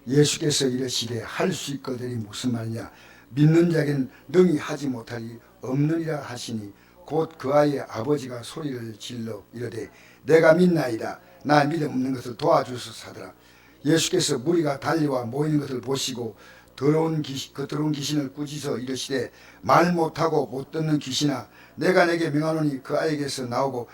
예수께서 이르시되 할 수 있거든이 무슨 말이냐. 믿는 자에게는 능히 하지 못하리 없느니라 하시니 곧 그 아이의 아버지가 소리를 질러 이르되 내가 믿나이다. 나 믿음 없는 것을 도와주소서 하더라. 예수께서 무리가 달려와 모이는 것을 보시고 더러운 귀신을 꾸짖어 이르시되 말 못하고 못 듣는 귀신아 내가 내게 명하노니 그 아이에게서 나오고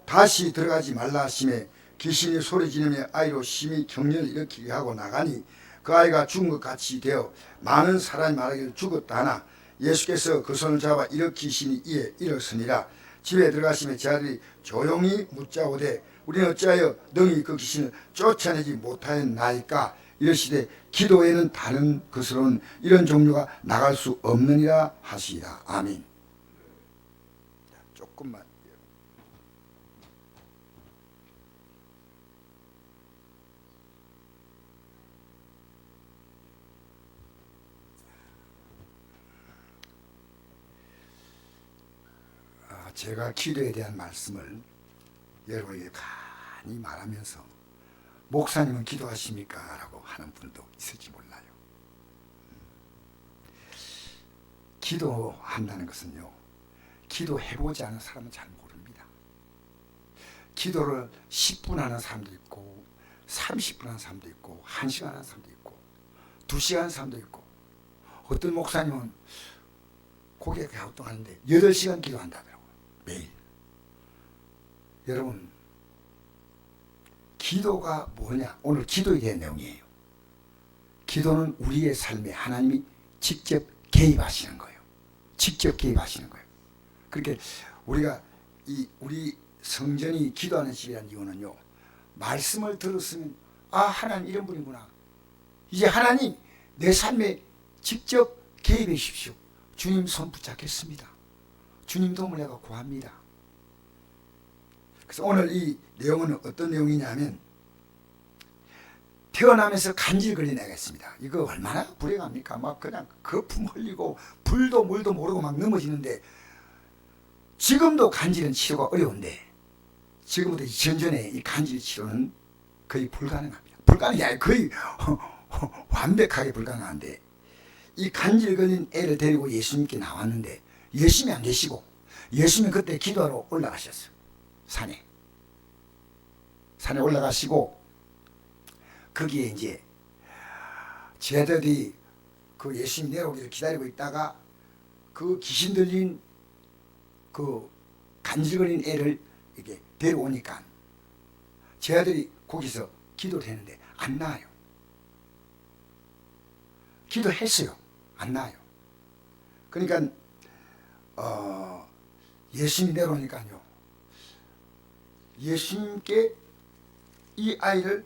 다시 들어가지 말라 하시매 귀신이 소리 지르며 아이로 심히 경련을 일으키게 하고 나가니 그 아이가 죽은 것 같이 되어 많은 사람이 말하기를 죽었다 하나 예수께서 그 손을 잡아 일으키시니 이에 일었으니라. 집에 들어가시며 제 아들이 조용히 묻자오되 우리는 어찌하여 능히 그 귀신을 쫓아내지 못하였나이까. 이르시되 기도에는 다른 것으로는 이런 종류가 나갈 수 없느니라 하시리라. 아멘. 조금만. 제가 기도에 대한 말씀을 여러분에게 간이 말하면서 목사님은 기도하십니까? 라고 하는 분도 있을지 몰라요. 기도한다는 것은요, 기도해보지 않은 사람은 잘 모릅니다. 기도를 10분 하는 사람도 있고 30분 하는 사람도 있고 1시간 하는 사람도 있고 2시간 하는 사람도 있고 어떤 목사님은 고개 갸우뚱하는데 8시간 기도한다더라고요. 매일. 여러분, 기도가 뭐냐? 오늘 기도에 대한 내용이에요. 기도는 우리의 삶에 하나님이 직접 개입하시는 거예요. 직접 개입하시는 거예요. 그렇게 우리가 우리 성전이 기도하는 집이라는 이유는요, 말씀을 들었으면 아, 하나님 이런 분이구나. 이제 하나님 내 삶에 직접 개입해 주십시오. 주님 손 붙잡겠습니다. 주님 도움을 내가 구합니다. 그래서 오늘 이 내용은 어떤 내용이냐면 태어나면서 간질 걸린 애가 있습니다. 이거 얼마나 불행합니까? 막 그냥 거품 흘리고 불도 물도 모르고 막 넘어지는데 지금도 간질은 치료가 어려운데 지금부터 2000년 전에 이 간질 치료는 거의 불가능합니다. 불가능이 아니라 거의 완벽하게 불가능한데 이 간질 걸린 애를 데리고 예수님께 나왔는데 예수님이 안 계시고 예수님이 그때 기도하러 올라가셨어요. 산에 올라가시고 거기에 이제 제자들이 그 예수님 내려오기를 기다리고 있다가 그 귀신 들린 그 간질거린 애를 이렇게 데려오니까 제자들이 거기서 기도를 했는데 안 나아요. 기도했어요. 안 나아요. 그러니까 예수님이 내려오니까요, 예수님께 이 아이를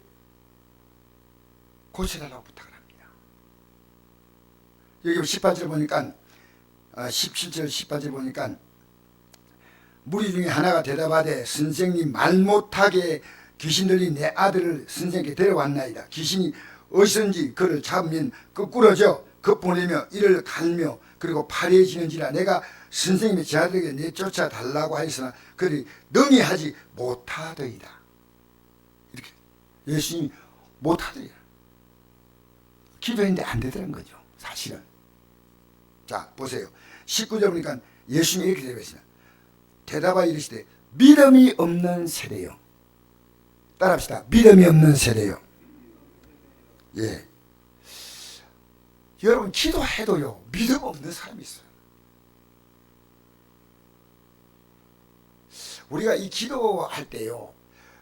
고쳐달라고 부탁을 합니다. 여기 18절 보니까 17절 18절 보니까 무리 중에 하나가 대답하되 선생님 말 못하게 귀신 들린 내 아들을 선생님께 데려왔나이다. 귀신이 어디선지 그를 잡으면 거꾸러져 급보내며 이를 갈며 그리고 파래지는지라 내가 선생님의 제 아들에게 내쫓아 달라고 하였으나 그들이 능히 하지 못하더이다. 이렇게 예수님이 못하더이다. 기도했는데 안 되더란 거죠, 사실은. 자, 보세요. 19절 보니까 예수님이 이렇게 대답했습니다. 대답하여 이르시되 믿음이 없는 세대요. 따라합시다. 믿음이 없는 세대요. 예. 여러분, 기도해도요, 믿음 없는 사람이 있어요. 우리가 이 기도할 때요,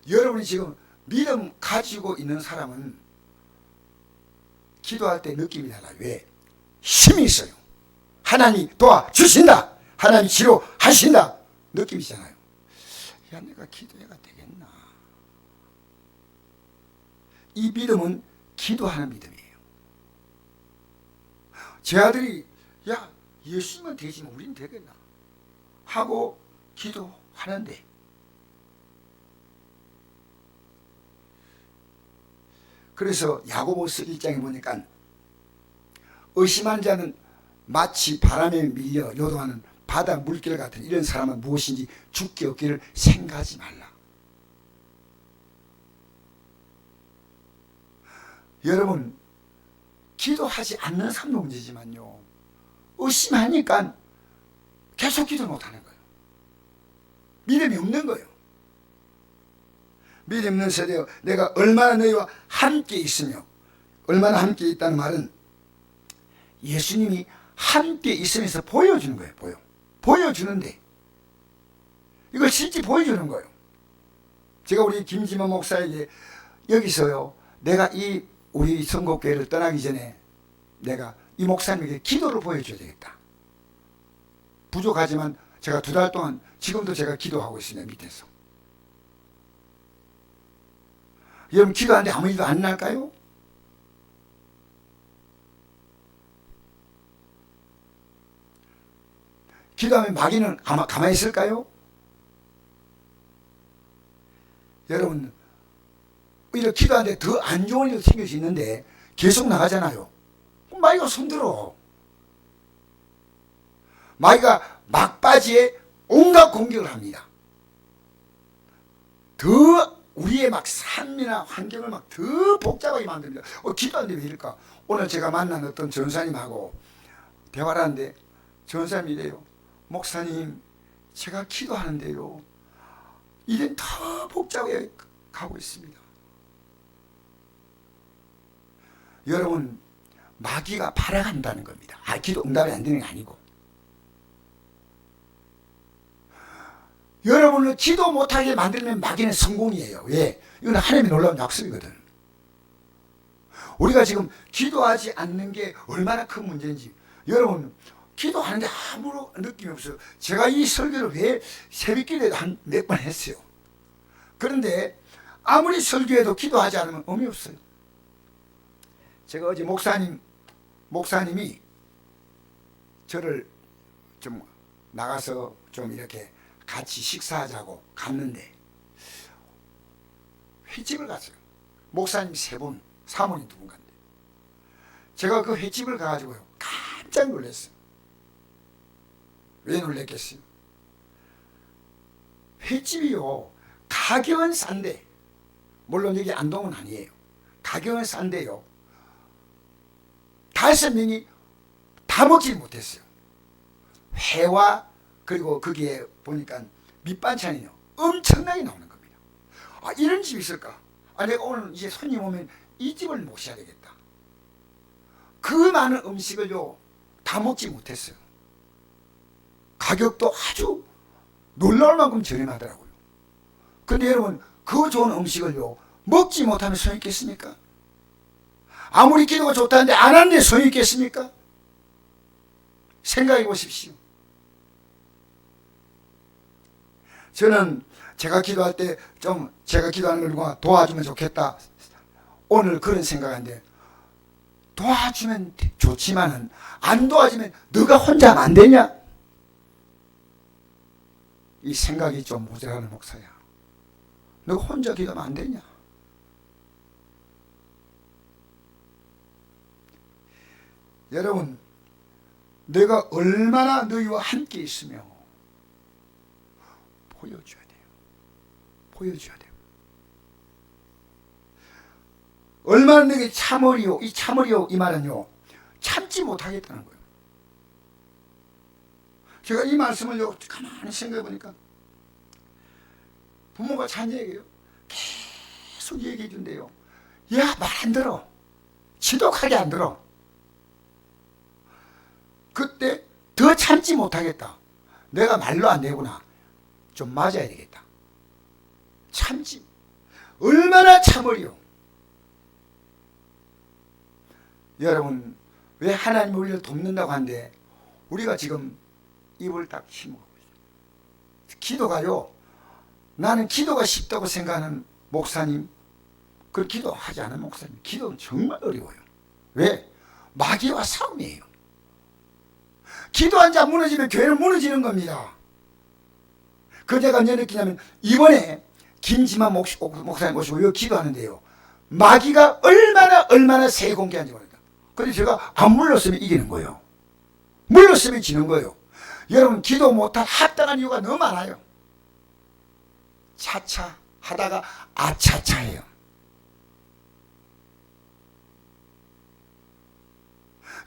여러분이 지금 믿음 가지고 있는 사람은 기도할 때 느낌이 달라요. 왜? 힘이 있어요. 하나님 도와주신다. 하나님 치료하신다. 느낌이잖아요. 야, 내가 기도해가 되겠나? 이 믿음은 기도하는 믿음이에요. 제 아들이 야, 예수님은 되지만 우린 되겠나? 하고 기도하는데 그래서 야고보서 1장에 보니까 의심한 자는 마치 바람에 밀려 요동하는 바다 물결 같은 이런 사람은 무엇인지 죽기 없기를 생각하지 말라. 여러분, 기도하지 않는 사람도 문제지만요, 의심하니까 계속 기도 못하는 거예요. 믿음이 없는 거예요. 믿음 없는 세대여, 내가 얼마나 너희와 함께 있으며, 얼마나 함께 있다는 말은 예수님이 함께 있으면서 보여주는 거예요. 보여주는데 이걸 실제 보여주는 거예요. 제가 우리 김지만 목사에게 여기서요, 내가 이 우리 선곡교회를 떠나기 전에 내가 이 목사님에게 기도를 보여줘야 되겠다. 부족하지만 제가 2달 동안 지금도 제가 기도하고 있습니다. 밑에서. 여러분, 기도하는데 아무 일도 안 날까요? 기도하면 마귀는 아마 가만히 있을까요? 여러분, 오히려 기도하는데 더 안 좋은 일도 생길 수 있는데 계속 나가잖아요. 마귀가 손들어. 마귀가 막바지에 온갖 공격을 합니다. 더 우리의 막 삶이나 환경을 막 더 복잡하게 만듭니다. 기도하는데 왜 이럴까? 오늘 제가 만난 어떤 전사님하고 대화를 하는데 전사님이 이래요. 목사님, 제가 기도하는데요, 일은 더 복잡하게 가고 있습니다. 여러분, 마귀가 발악한다는 겁니다. 기도 응답이 안 되는 게 아니고. 여러분을 기도 못하게 만들면 마귀는 성공이에요. 왜? 이건 하나님의 놀라운 약속이거든. 우리가 지금 기도하지 않는 게 얼마나 큰 문제인지. 여러분, 기도하는데 아무런 느낌이 없어요. 제가 이 설교를 왜 새벽기도에도 한 몇 번 했어요. 그런데 아무리 설교해도 기도하지 않으면 의미 없어요. 제가 어제 목사님이 저를 좀 나가서 좀 이렇게 같이 식사하자고 갔는데 횟집을 갔어요. 목사님 3분, 사모님 2분 갔는데 제가 그 횟집을 가가지고요, 깜짝 놀랐어요. 왜 놀랬겠어요? 횟집이요, 가격은 싼데, 물론 여기 안동은 아니에요. 가격은 싼데요, 5명이 다 먹지 못했어요. 회와 그리고 거기에 보니까 밑반찬이요, 엄청나게 나오는 겁니다. 이런 집이 있을까? 내가 오늘 이제 손님 오면 이 집을 모셔야 되겠다. 그 많은 음식을요 다 먹지 못했어요. 가격도 아주 놀라울 만큼 저렴하더라고요. 근데 여러분, 그 좋은 음식을요 먹지 못하면 소용 있겠습니까? 아무리 기도가 좋다는데 안 하는데 소용 있겠습니까? 생각해 보십시오. 저는 제가 기도할 때 좀 제가 기도하는 걸 도와주면 좋겠다. 오늘 그런 생각인데, 도와주면 좋지만은 안 도와주면 너가 혼자 하면 안 되냐? 이 생각이 좀 모자라는 목사야. 너가 혼자 기도하면 안 되냐? 여러분, 내가 얼마나 너희와 함께 있으며 보여줘야 돼요. 보여줘야 돼요. 얼마나 내게 참으리요. 이 참으리요, 이 말은요, 참지 못하겠다는 거예요. 제가 이 말씀을요 가만히 생각해 보니까 부모가 자녀에게요 계속 얘기해 준대요. 야, 말 안 들어. 지독하게 안 들어. 그때 더 참지 못하겠다. 내가 말로 안 되구나. 좀 맞아야 되겠다. 참지. 얼마나 참으리요. 여러분, 왜 하나님이 우리를 돕는다고 하는데 우리가 지금 입을 딱 힘먹고 있어요. 기도가요, 나는 기도가 쉽다고 생각하는 목사님, 그 기도하지 않은 목사님, 기도는 정말 어려워요. 왜? 마귀와 싸움이에요. 기도한 자 무너지면 교회는 무너지는 겁니다. 그 제가 언제 느끼냐면, 이번에 김지만 목사님 모시고 여기 기도하는데요, 마귀가 얼마나 세 공개한지 모릅니다. 근데 제가 안 물렀으면 이기는 거예요. 물렀으면 지는 거예요. 여러분, 기도 못할 합당한 이유가 너무 많아요. 차차 하다가 아차차예요.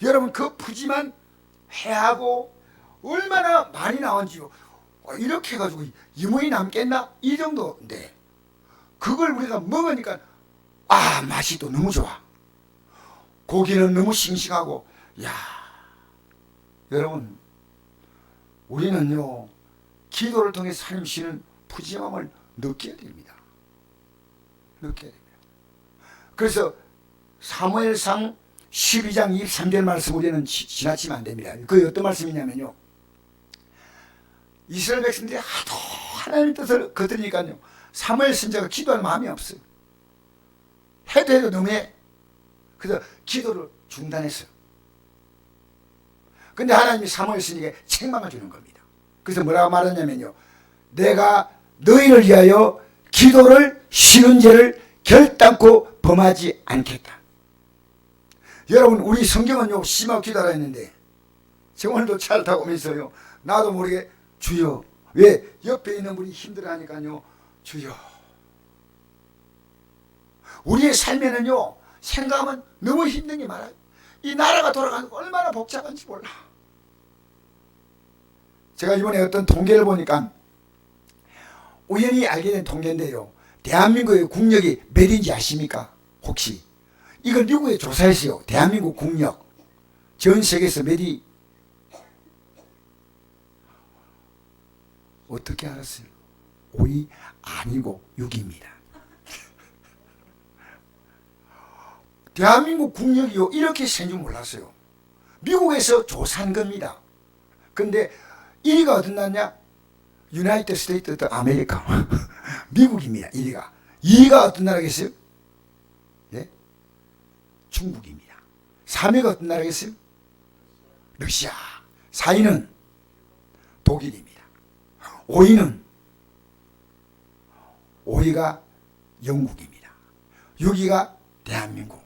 여러분 그 푸짐한 회하고 얼마나 많이 나온지요. 이렇게 해가지고 이문이 남겠나? 이 정도인데 그걸 우리가 먹으니까 맛이 또 너무 좋아. 고기는 너무 싱싱하고. 야, 여러분 우리는요 기도를 통해 하나님 주시는 푸짐함을 느껴야 됩니다. 느껴야 됩니다. 그래서 사무엘상 12장 23절 말씀 우리는 지나치면 안 됩니다. 그게 어떤 말씀이냐면요, 이스라엘 백성들이 하도 하나님의 뜻을 거두니까요 사무엘 선지자가 기도할 마음이 없어요. 해도 너무해. 그래서 기도를 중단했어요. 근데 하나님이 사무엘 선지자에게 책망을 주는 겁니다. 그래서 뭐라고 말하냐면요, 내가 너희를 위하여 기도를 쉬는 죄를 결단코 범하지 않겠다. 여러분 우리 성경은요 심하고 기도하라 했는데 제가 오늘도 차를 타고 오면서요 나도 모르게 주여, 왜 옆에 있는 분이 힘들어하니까요 주여. 우리의 삶에는요 생각하면 너무 힘든 게 많아요. 이 나라가 돌아가는 거 얼마나 복잡한지 몰라. 제가 이번에 어떤 통계를 보니까 우연히 알게 된 통계인데요, 대한민국의 국력이 몇인지 아십니까? 혹시 이걸 미국에 조사했어요. 대한민국 국력 전 세계에서 몇이? 어떻게 알았어요? 5위 아니고 6위입니다. 대한민국 국력이요 이렇게 센 줄 몰랐어요. 미국에서 조사한 겁니다. 근데 1위가 어디 났냐? 유나이티드 스테이트 아메리카 미국입니다. 1위가. 2위가 어떤 나라겠어요? 네? 중국입니다. 3위가 어떤 나라겠어요? 러시아. 4위는 독일입니다. 5위가 영국입니다. 6위가 대한민국,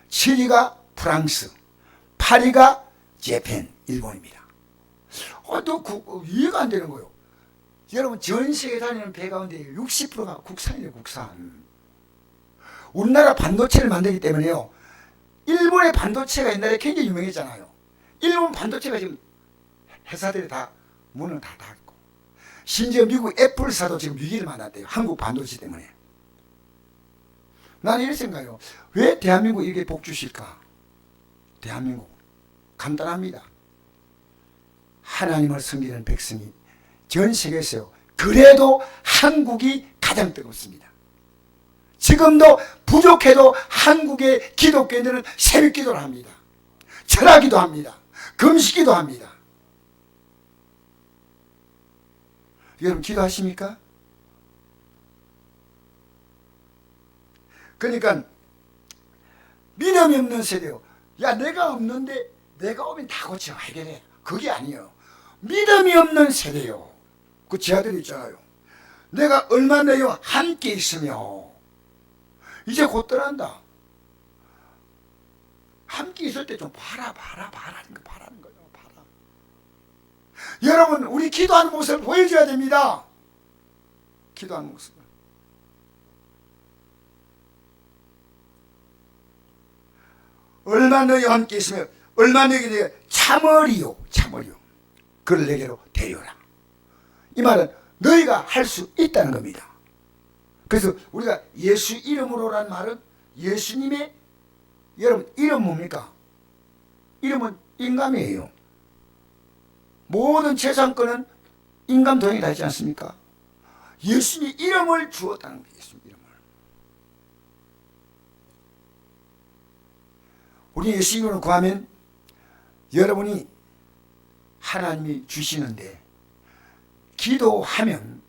7위가 프랑스, 8위가 재팬, 일본입니다. 이해가 안 되는 거예요. 여러분 전 세계 다니는 배 가운데 60%가 국산이에요. 국산. 우리나라 반도체를 만들기 때문에요, 일본의 반도체가 옛날에 굉장히 유명했잖아요. 일본 반도체가 지금 회사들이 다 문을 다 닫고, 심지어 미국 애플사도 지금 위기를 만났대요. 한국 반도체 때문에. 나는 이런 생각해요. 왜 대한민국 이렇게 복 주실까? 대한민국 간단합니다. 하나님을 섬기는 백성이 전 세계에서요 그래도 한국이 가장 뜨겁습니다. 지금도 부족해도 한국의 기독교인들은 새벽 기도를 합니다. 철학기도 합니다. 금식기도 합니다. 여러분 기도하십니까? 그러니까 믿음이 없는 세대요. 야, 내가 없는데 내가 오면 다 고쳐 해결해. 그게 아니에요. 믿음이 없는 세대요. 그 제 아들이 있잖아요. 내가 얼마나요 함께 있으며 이제 곧 떠난다. 함께 있을 때 좀 봐라는 거예요. 봐라. 여러분 우리 기도하는 모습을 보여줘야 됩니다. 기도하는 모습을. 얼마 너희와 함께 있으며 얼마 너희에게 참으리요. 그를 내게로 데려오라. 이 말은 너희가 할 수 있다는 겁니다. 그래서 우리가 예수 이름으로라는 말은 예수님의, 여러분 이름 뭡니까? 이름은 인감이에요. 모든 재산권은 인감 도형이 다 있지 않습니까? 예수님이 이름을 주었다는 거예요. 예수님 이름을. 우리 예수 이름을 구하면 여러분이 하나님이 주시는데 기도하면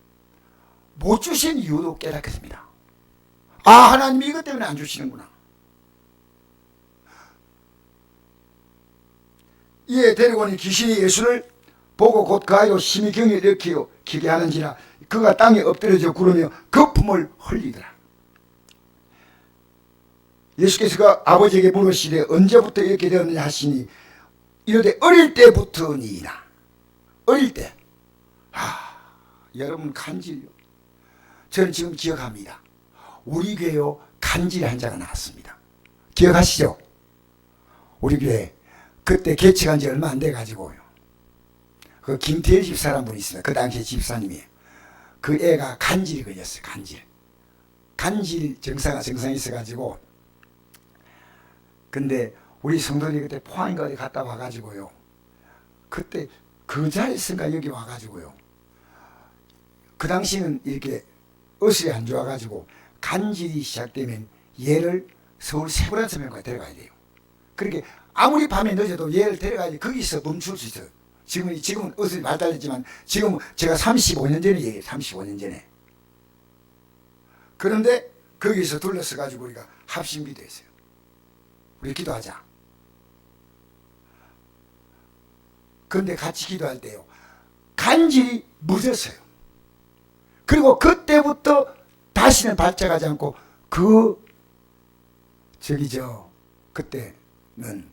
못 주신 이유도 깨닫겠습니다. 하나님이 이것 때문에 안 주시는구나. 이에 데리고 오니 귀신이 예수를 보고 곧 그 아이로 심히 경에 일으키고 기괴하는지라 그가 땅에 엎드려져 구르며 거품을 흘리더라. 예수께서 그 아버지에게 물으시되 언제부터 이렇게 되었느냐 하시니 이르되 어릴 때부터니이다. 어릴 때. 여러분 간질요. 저는 지금 기억합니다. 우리 교회요 간질 환자가 나왔습니다. 기억하시죠? 우리 교회 그때 개척한 지 얼마 안 돼 가지고요. 그 김태일 집사라는 분이 있습니다. 그 당시에 집사님이에요. 그 애가 간질이 걸렸어요. 간질 증상이 있어 가지고. 근데 우리 성도들이 그때 포항인가 어디 갔다 와 가지고요. 그때 그 자리에선가 여기 와 가지고요. 그 당시는 이렇게 어슬이 안 좋아 가지고 간질이 시작되면 얘를 서울 세브란스병원에 데려가야 돼요. 그렇게 아무리 밤에 늦어도 얘를 데려가야지 거기서 멈출 수 있어요. 지금은 어슬이 발달했지만 지금 제가 35년 전에 얘기해요. 35년 전에. 그런데 거기서 둘러서 가지고 우리가 합심기도 했어요. 우리 기도하자. 그런데 같이 기도할 때요. 간질이 멎었어요. 그리고 그때부터 다시는 발작하지 않고 그때는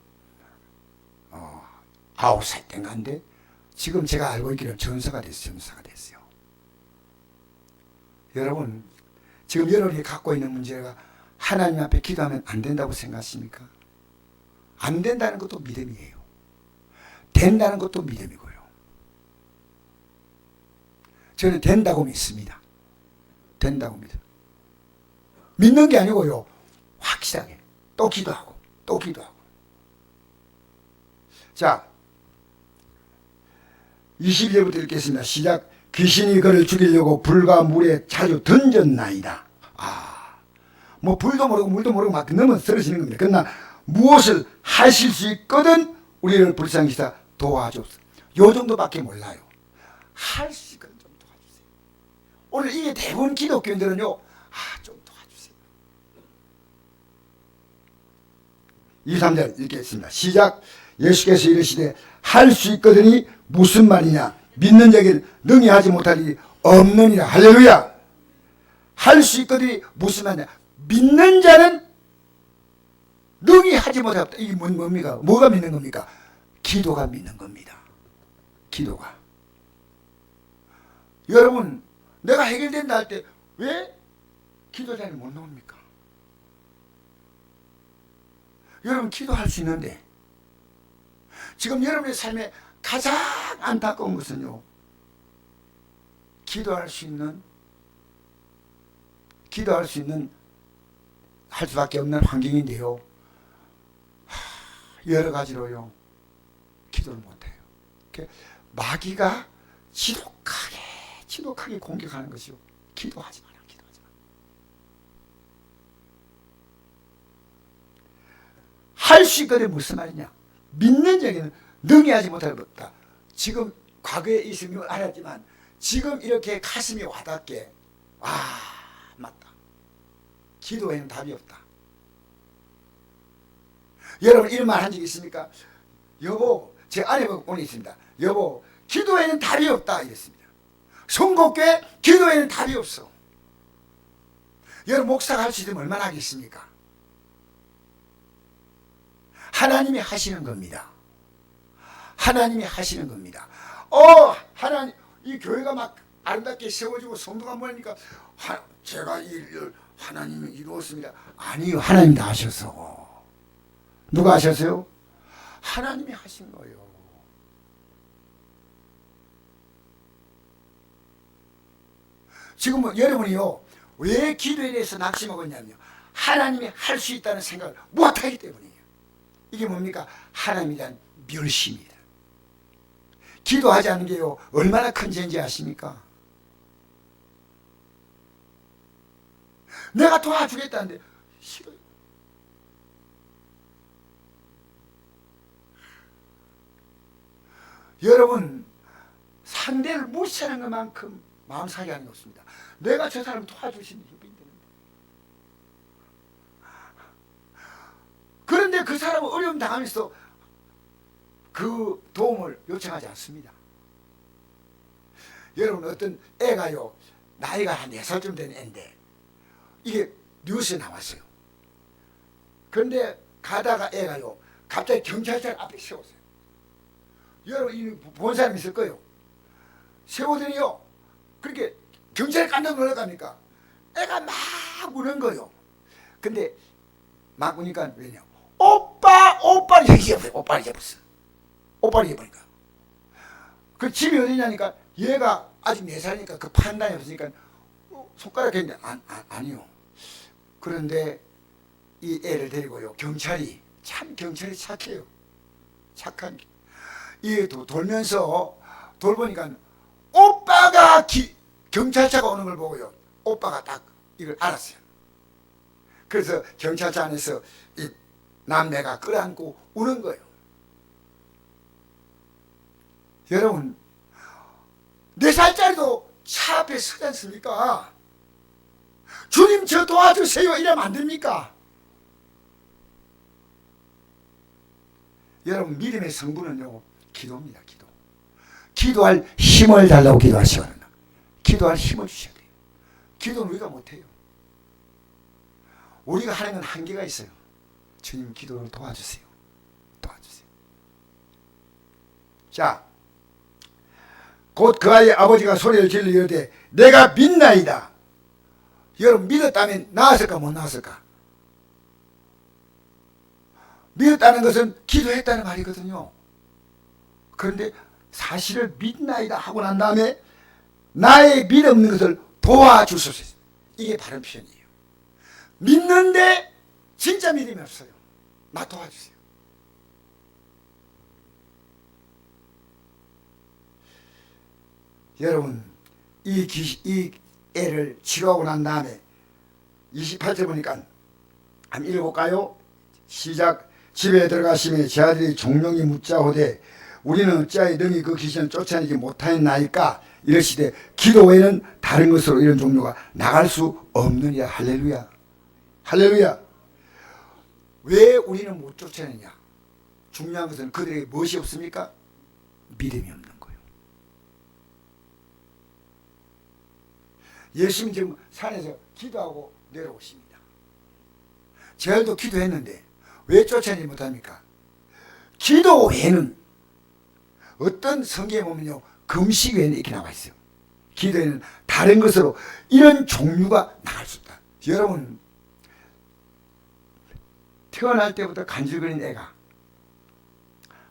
9살 땐가인데 지금 제가 알고 있기로는 전사가 됐어요. 여러분, 지금 여러분이 갖고 있는 문제가 하나님 앞에 기도하면 안 된다고 생각하십니까? 안 된다는 것도 믿음이에요. 된다는 것도 믿음이고요. 저는 된다고 믿습니다. 된다고 믿어요. 믿는 게 아니고요. 확실하게 또 기도하고 또 기도하고. 자, 21절부터 읽겠습니다. 시작. 귀신이 그를 죽이려고 불과 물에 자주 던졌나이다. 뭐 불도 모르고 물도 모르고 막 넘어 쓰러지는 겁니다. 그러나 무엇을 하실 수 있거든 우리를 불쌍히사 도와주옵소서. 요 정도밖에 몰라요. 할 수 있거든 좀 도와주세요. 오늘 이게 대부분 기독교인들은요. 좀 도와주세요. 23절 읽겠습니다. 시작. 예수께서 이르시되 할 수 있거든이 무슨 말이냐. 믿는 자에게 능히 하지 못할 일이 없느니라. 할렐루야. 할 수 있거든이 무슨 말이냐. 믿는 자는 능히 하지 못할 없다. 이게 뭡니까? 뭐가 믿는 겁니까? 기도가 믿는 겁니다. 기도가. 여러분, 내가 해결된다 할 때 왜 기도 자리에 못 나옵니까? 여러분, 기도할 수 있는데 지금 여러분의 삶에 가장 안타까운 것은요, 기도할 수 있는 할 수밖에 없는 환경인데요. 여러 가지로요, 기도를 못해요. 마귀가 지독하게 공격하는 것이요. 기도하지 마라. 할 수 있거든 무슨 말이냐. 믿는 자에게는 능히 하지 못할 것 없다. 지금 과거에 있으면 알았지만 지금 이렇게 가슴이 와닿게 맞다. 기도에는 답이 없다. 여러분 이런 말 한 적 있습니까? 여보, 제 아내가 오늘 있습니다. 여보, 기도에는 답이 없다 이랬습니다. 선곡교회 기도에는 답이 없어. 여러분 목사가 할 수 있으면 얼마나 하겠습니까? 하나님이 하시는 겁니다. 하나님이 하시는 겁니다. 하나님, 이 교회가 막 아름답게 세워지고 성도가 모이니까 제가 이 일을 하나님이 이루었습니다. 아니요, 하나님 다 하셔서. 누가 하셨어요? 하나님이 하신 거예요. 지금 여러분이요, 왜 기도에 대해서 낙심하고 있냐면요, 하나님이 할 수 있다는 생각을 못하기 때문이에요. 이게 뭡니까? 하나님에 대한 멸시입니다. 기도하지 않는 게요, 얼마나 큰 죄인지 아십니까? 내가 도와주겠다는데 싫어요. 여러분, 상대를 무시하는 것만큼 마음 상하게 하는 게 없습니다. 내가 저 사람 도와주시는 힘이 되는데. 그런데 그 사람은 어려움 당하면서 그 도움을 요청하지 않습니다. 여러분, 어떤 애가요, 나이가 한 4살쯤 된 애인데 이게 뉴스에 나왔어요. 그런데 가다가 애가요, 갑자기 경찰차 앞에 세웠어요. 여러분, 이 본 사람 있을 거예요. 세우더니요, 그렇게 경찰이 깜짝 놀랄까니까 애가 막 우는 거예요. 근데 막 우니까 왜냐, 오빠 얘기해보세요. 오빠를 얘기해보세요. 오빠를 해보니까. 그 집이 어디냐니까 얘가 아직 4살이니까 그 판단이 없으니까 손가락 했는데 아니요. 그런데 이 애를 데리고요, 경찰이 착해요. 착한 게. 이 돌면서 돌보니까 오빠가 경찰차가 오는 걸 보고요, 오빠가 딱 이걸 알았어요. 그래서 경찰차 안에서 이 남매가 끌어안고 우는 거예요. 여러분, 4살짜리도 차 앞에 서지 않습니까? 주님 저 도와주세요 이러면 안 됩니까? 여러분, 믿음의 성분은요, 기도입니다. 기도할 힘을 달라고 기도하시거든요. 기도할 힘을 주셔야 돼요. 기도는 우리가 못해요. 우리가 하는 건 한계가 있어요. 주님, 기도를 도와주세요. 자, 곧 그 아이의 아버지가 소리를 질러 이르되 내가 믿나이다. 여러분, 믿었다면 나았을까 못 나았을까? 믿었다는 것은 기도했다는 말이거든요. 그런데 사실을 믿나이다 하고 난 다음에 나의 믿음는 것을 도와주소서. 이게 바른 표현이에요. 믿는데 진짜 믿음이 없어요. 나 도와주세요. 여러분, 이 애를 치료하고 난 다음에 28절 보니까 한번 읽어볼까요? 시작. 집에 들어가시매 제 아들이 종용이 묻자 하되 우리는 어찌하여 능히 그 귀신을 쫓아내지 못하였나이까 이러시되 기도 외에는 다른 것으로 이런 종류가 나갈 수 없느니라. 할렐루야. 할렐루야. 왜 우리는 못 쫓아내냐? 중요한 것은 그들에게 무엇이 없습니까? 믿음이 없는 거예요. 열심히 지금 산에서 기도하고 내려오십니다. 저희도 기도했는데 왜 쫓아내지 못합니까? 기도 외에는 어떤 성경에 보면요, 금식 외에는 이렇게 나와 있어요. 기도에는 다른 것으로 이런 종류가 나갈 수 없다. 여러분, 태어날 때부터 간질거리는 애가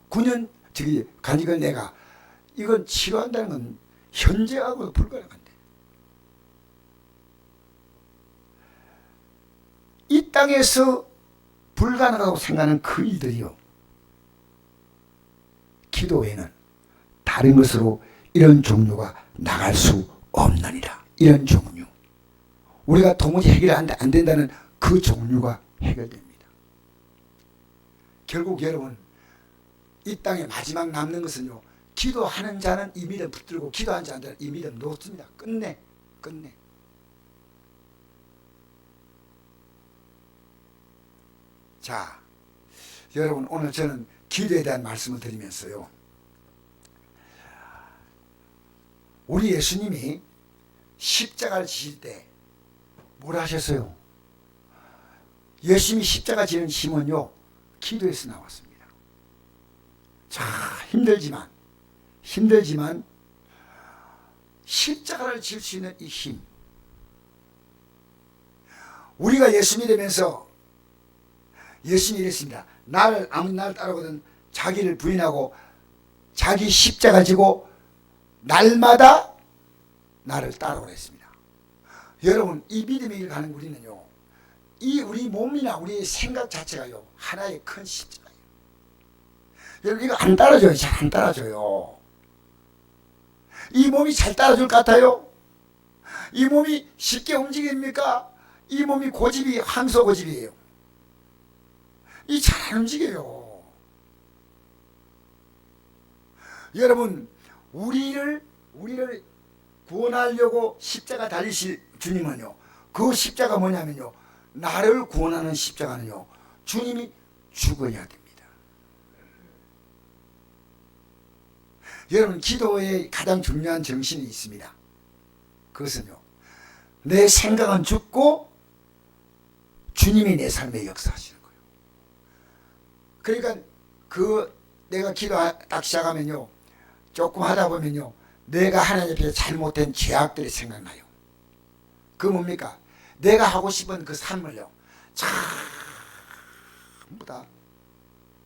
9년 간질거리는 애가 이건 치료한다는 건 현재하고도 불가능한데, 이 땅에서 불가능하다고 생각하는 그 일들이요, 기도 외에는 다른 것으로 이런 종류가 나갈 수 없느니라. 이런 종류, 우리가 도무지 해결이 안 된다는 그 종류가 해결됩니다. 결국 여러분, 이 땅에 마지막 남는 것은요, 기도하는 자는 이 믿음 붙들고 기도하는 자는 이 믿음 놓습니다. 끝내. 자, 여러분, 오늘 저는 기도에 대한 말씀을 드리면서요, 우리 예수님이 십자가를 지실 때 뭐라 하셨어요? 예수님이 십자가 지는 힘은요, 기도에서 나왔습니다. 자, 힘들지만 십자가를 질 수 있는 이 힘, 우리가 예수 믿으면서 예수님이 이랬습니다. 아무리 나를 따르거든 자기를 부인하고 자기 십자가 지고 날마다 나를 따라오라 했습니다. 여러분, 이 믿음의 길 가는 우리는요, 이 우리 몸이나 우리의 생각 자체가요, 하나의 큰 십자가예요. 여러분, 이거 안 따라줘요. 잘 안 따라줘요. 이 몸이 잘 따라줄 것 같아요? 이 몸이 쉽게 움직입니까? 이 몸이 고집이 황소 고집이에요. 이 잘 안 움직여요. 여러분, 우리를 구원하려고 십자가 달리실 주님은요, 그 십자가 뭐냐면요, 나를 구원하는 십자가는요, 주님이 죽어야 됩니다. 여러분, 기도에 가장 중요한 정신이 있습니다. 그것은요, 내 생각은 죽고 주님이 내 삶에 역사하시는 거예요. 그러니까 내가 기도 딱 시작하면요, 조금 하다 보면요, 내가 하나님 앞에 잘못된 죄악들이 생각나요. 그 뭡니까? 내가 하고 싶은 그 삶을요, 전부 다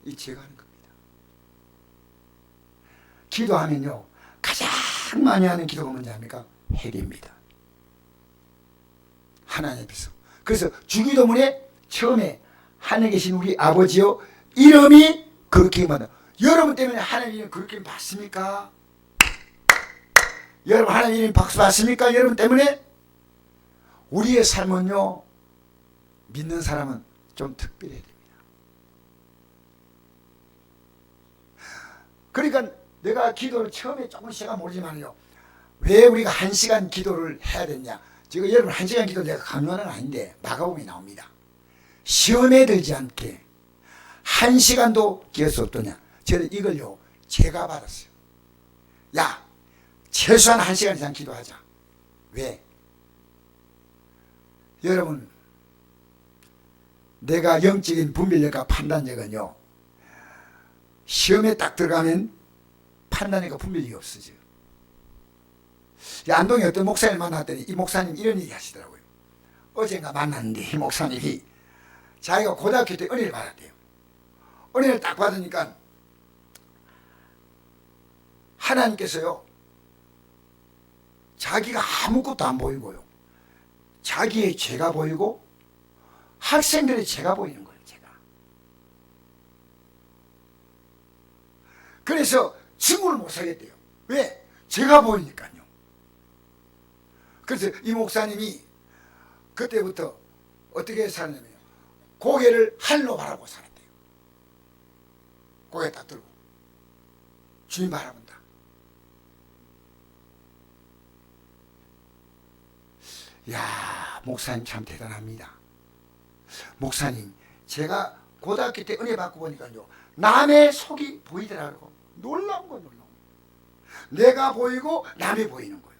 이 죄가 하는 겁니다. 기도하면요 가장 많이 하는 기도가 뭔지 압니까? 회개입니다. 하나님 앞에서. 그래서 주기도문에 처음에 하늘에 계신 우리 아버지요 이름이 그렇게 받아. 여러분 때문에 하나님 이름 그렇게 받습니까? 여러분 하나님 이름 박수 받습니까? 여러분 때문에? 우리의 삶은요 믿는 사람은 좀 특별해야 됩니다. 그러니까 내가 기도를 처음에 조금 시간 모르지만요 왜 우리가 1시간 기도를 해야 되냐. 지금 여러분 1시간 기도 내가 강요하는 건 아닌데 마가복음에 나옵니다. 시험에 들지 않게 1시간도 기할 수 없더냐. 저는 이걸요 제가 받았어요. 야 최소한 1시간 이상 기도하자. 왜? 여러분 내가 영적인 분별력과 판단력은요 시험에 딱 들어가면 판단력과 분별력이 없어져요. 안동에 어떤 목사님을 만났더니 이 목사님 이런 얘기 하시더라고요. 어젠가 만났는데 이 목사님이 자기가 고등학교 때 은혜를 받았대요. 은혜를 딱 받으니까 하나님께서요 자기가 아무것도 안 보이고요 자기의 죄가 보이고 학생들의 죄가 보이는 거예요. 제가. 그래서 증거를 못 사겠대요. 왜? 죄가 보이니까요. 그래서 이 목사님이 그때부터 어떻게 살았냐면요 고개를 하늘로 바라보고 살았대요. 고개 딱 들고 주님 바라본다. 야 목사님 참 대단합니다. 목사님 제가 고등학교 때 은혜 받고 보니까요 남의 속이 보이더라고. 놀라운 거 놀라운 거. 내가 보이고 남이 보이는 거예요.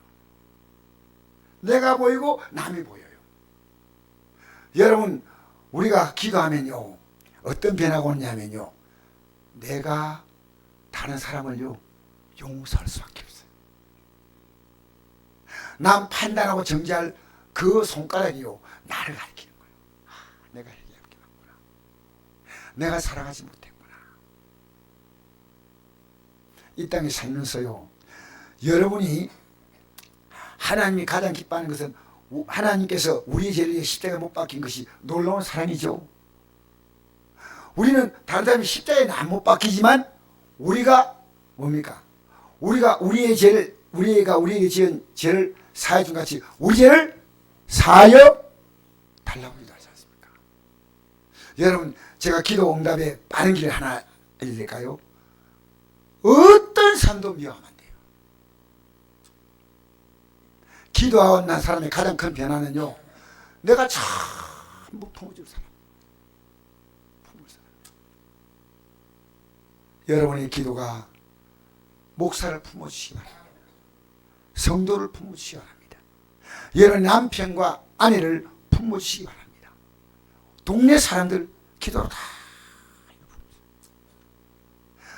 내가 보이고 남이 보여요. 여러분 우리가 기도하면요 어떤 변화가 오냐면요 내가 다른 사람을요 용서할 수밖에 없어요. 남 판단하고 정죄할 그 손가락이요 나를 가리키는 거예요. 내가 회개하게 맞구나. 내가 사랑하지 못했구나. 이 땅에 살면서요 여러분이 하나님이 가장 기뻐하는 것은 하나님께서 우리 죄를 십자가에 못 박힌 것이 놀라운 사랑이죠. 우리는 다른 사람이 십자가에 안 못 박히지만 우리가 뭡니까? 우리가 우리의 죄를 우리가 우리에게 지은 죄를 사해 준 같이 우리 죄를 사하여 달라고 기도하지 않습니까? 여러분 제가 기도 응답의 빠른 길 하나 알려드릴까요? 어떤 삶도 미워하면 안 돼요. 기도한 사람의 가장 큰 변화는요 내가 전부 품어줄 사람. 품을 사람. 여러분의 기도가 목사를 품어주시기 바랍니다. 성도를 품어주시기 바랍니다. 여러분 남편과 아내를 품어주시기 바랍니다. 동네 사람들 기도로 다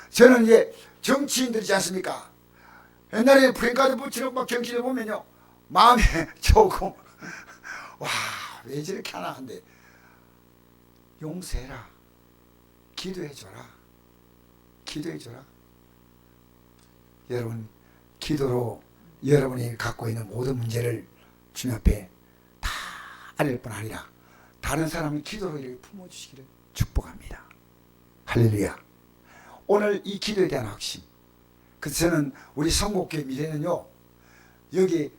저는 이제 정치인들이지 않습니까? 옛날에 프랭카드 부치는 막 정치를 보면요 마음에 조금 와 왜 저렇게 하나 한데 용서해라 기도해줘라 기도해줘라. 여러분 기도로 여러분이 갖고 있는 모든 문제를 주님 앞에 다 알릴 뿐 아니라 다른 사람을 기도로 이렇게 품어주시기를 축복합니다. 할렐루야. 오늘 이 기도에 대한 확신. 그래서 저는 우리 성곡교회 미래는요 여기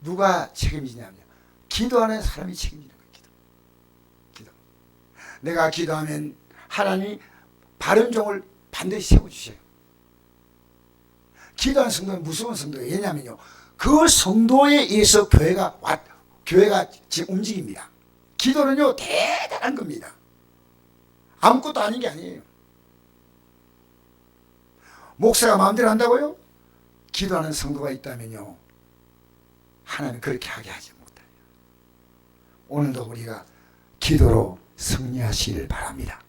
누가 책임지냐면 기도하는 사람이 책임지는 거예요. 기도. 내가 기도하면 하나님이 바른 종을 반드시 세워주셔요. 기도하는 성도는 무서운 성도예요. 왜냐면요 그 성도에 의해서 교회가 지금 움직입니다. 기도는요 대단한 겁니다. 아무것도 아닌 게 아니에요. 목사가 마음대로 한다고요? 기도하는 성도가 있다면요 하나님 그렇게 하게 하지 못해요. 오늘도 우리가 기도로 승리하시기를 바랍니다.